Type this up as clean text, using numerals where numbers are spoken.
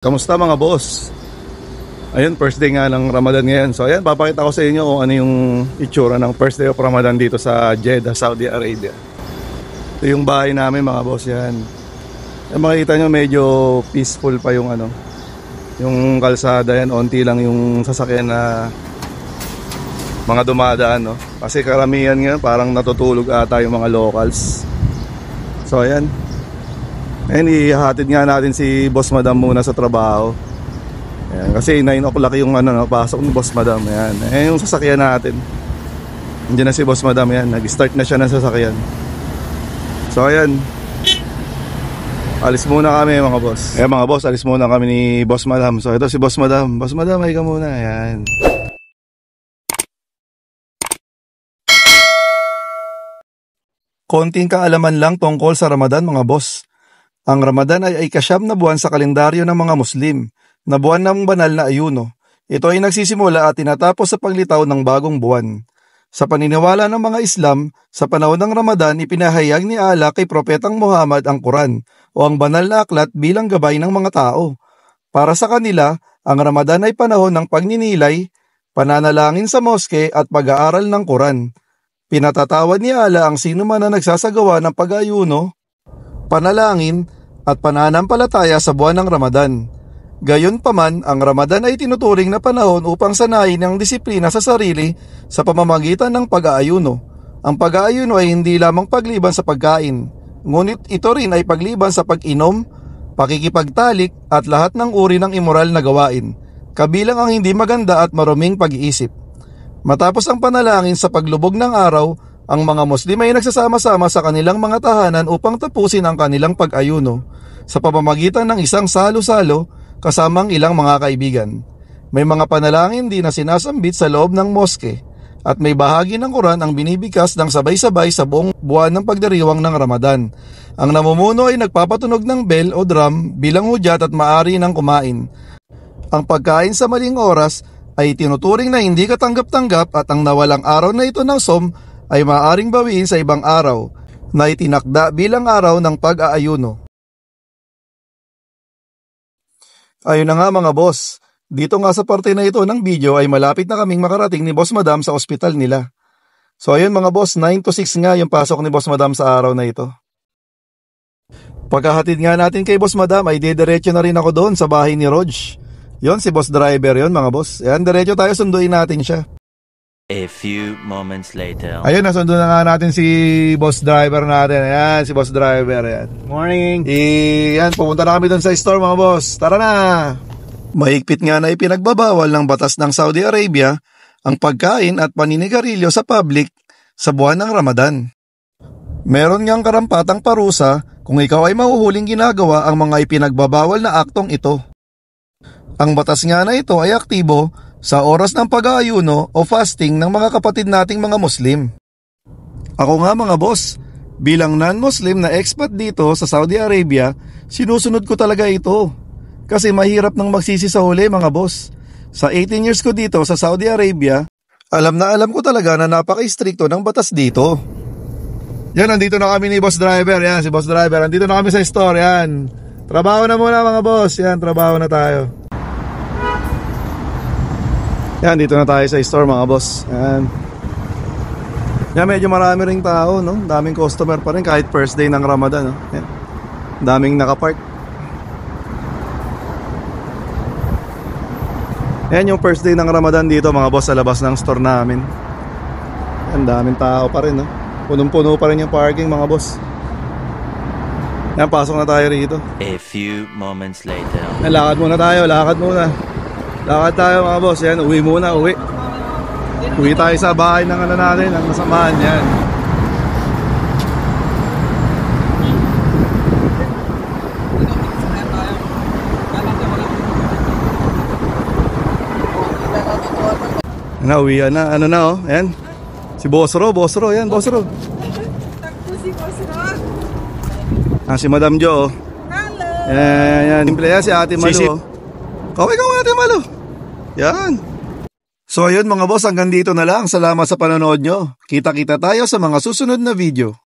Kamusta mga boss? Ayun, first day nga ng Ramadan ngayon. So ayan, papakita ko sa inyo kung ano yung itsura ng first day of Ramadan dito sa Jeddah, Saudi Arabia. Ito yung bahay namin mga boss, yan. Yan, makikita nyo medyo peaceful pa yung yung kalsada yan. Onti lang yung sasakyan na mga dumadaan, no? Kasi karamihan ngayon parang natutulog ata yung mga locals. So ayan. Ayan, ihahatid nga natin si Boss Madam muna sa trabaho. Ayan, kasi 9 o'clock yung pasok ni Boss Madam. Ayan, ayan yung sasakyan natin. Hindi na si Boss Madam, yan. Nag-start na siya ng sasakyan. So ayan, alis muna kami mga boss. Ayan mga boss, alis muna kami ni Boss Madam. So ito si Boss Madam. Boss Madam, ay ka muna. Ayan. Konting kaalaman lang tungkol sa Ramadan mga boss. Ang Ramadan ay ikasyam na buwan sa kalendaryo ng mga Muslim, na buwan ng banal na ayuno. Ito ay nagsisimula at tinatapos sa paglitaw ng bagong buwan. Sa paniniwala ng mga Islam, sa panahon ng Ramadan ipinahayag ni Allah kay Propetang Muhammad ang Quran o ang banal na aklat bilang gabay ng mga tao. Para sa kanila, ang Ramadan ay panahon ng pagninilay, pananalangin sa moske at pag-aaral ng Quran. Pinatatawad ni Allah ang sino man na nagsasagawa ng pag-ayuno, panalangin at pananampalataya sa buwan ng Ramadan. Gayunpaman, ang Ramadan ay tinuturing na panahon upang sanayin ang disiplina sa sarili sa pamamagitan ng pag-aayuno. Ang pag-aayuno ay hindi lamang pagliban sa pagkain, ngunit ito rin ay pagliban sa pag-inom, pakikipagtalik at lahat ng uri ng immoral na gawain, kabilang ang hindi maganda at maruming pag-iisip. Matapos ang panalangin sa paglubog ng araw, ang mga Muslim ay nagsasama-sama sa kanilang mga tahanan upang tapusin ang kanilang pag-ayuno sa pamamagitan ng isang salo-salo kasamang ilang mga kaibigan. May mga panalangin din na sinasambit sa loob ng moske at may bahagi ng Quran ang binibigkas ng sabay-sabay sa buong buwan ng pagdiriwang ng Ramadan. Ang namumuno ay nagpapatunog ng bell o drum bilang hudyat at maaari ng kumain. Ang pagkain sa maling oras ay tinuturing na hindi katanggap-tanggap at ang nawalang araw na ito ng som ay maaaring bawiin sa ibang araw na itinakda bilang araw ng pag-aayuno. Ayun na nga mga boss, dito nga sa parte na ito ng video ay malapit na kaming makarating ni Boss Madam sa ospital nila. So ayun mga boss, 9 to 6 nga yung pasok ni Boss Madam sa araw na ito. Pagkahatid nga natin kay Boss Madam ay didiretso na rin ako doon sa bahay ni Rog. Yon si boss driver yon mga boss. Yan, diretso tayo, sunduin natin siya. A few moments later. Ayun, nasundo na nga natin si boss driver natin. Ayan, si boss driver. Ayan. Morning. Yan, pupunta na kami doon sa store mga boss. Tara na! Mahigpit nga na ipinagbabawal ng batas ng Saudi Arabia ang pagkain at paninigarilyo sa public sa buwan ng Ramadan. Meron ngang karampatang parusa kung ikaw ay mahuhuling ginagawa ang mga ipinagbabawal na aktong ito. Ang batas nga na ito ay aktibo sa oras ng pag-aayuno o fasting ng mga kapatid nating mga Muslim. Ako nga mga boss, bilang non-Muslim na expat dito sa Saudi Arabia, sinusunod ko talaga ito. Kasi mahirap nang magsisi sa huli mga boss. Sa 18 years ko dito sa Saudi Arabia, alam na alam ko talaga na napaka-istrikto ng batas dito. Yan, nandito na kami ni boss driver. Yan, si boss driver. Nandito na kami sa store. Yan. Trabaho na muna mga boss. Yan, trabaho na tayo. Yan, dito na tayo sa store mga boss. Yan. Yan, medyo marami ring tao, no? Daming customer pa rin kahit first day ng Ramadan, no? Yan. Daming nakapark. Yan yung first day ng Ramadan dito mga boss sa labas ng store namin. Yan, daming tao pa rin, no? Punong-puno pa rin yung parking mga boss. Yan, pasok na tayo rito. A few moments later. Yan, lakad muna tayo, lakad muna. Lakad tayo mga boss, yan, uwi muna, uwi. Uwi tayo sa bahay ng natin, ang nasamahan, yan. Uwian na, ano na oh, yan. Si Boss Ro, yan, Boss Ro. Takbo si Boss Ro. Si Madam Jo, oh. Hello. Yan, simple yan, si Ate Malu, oh. Kaway ka Ate Malu. Yan. So ayun mga boss, hanggang dito na lang. Salamat sa panonood nyo. Kita-kita tayo sa mga susunod na video.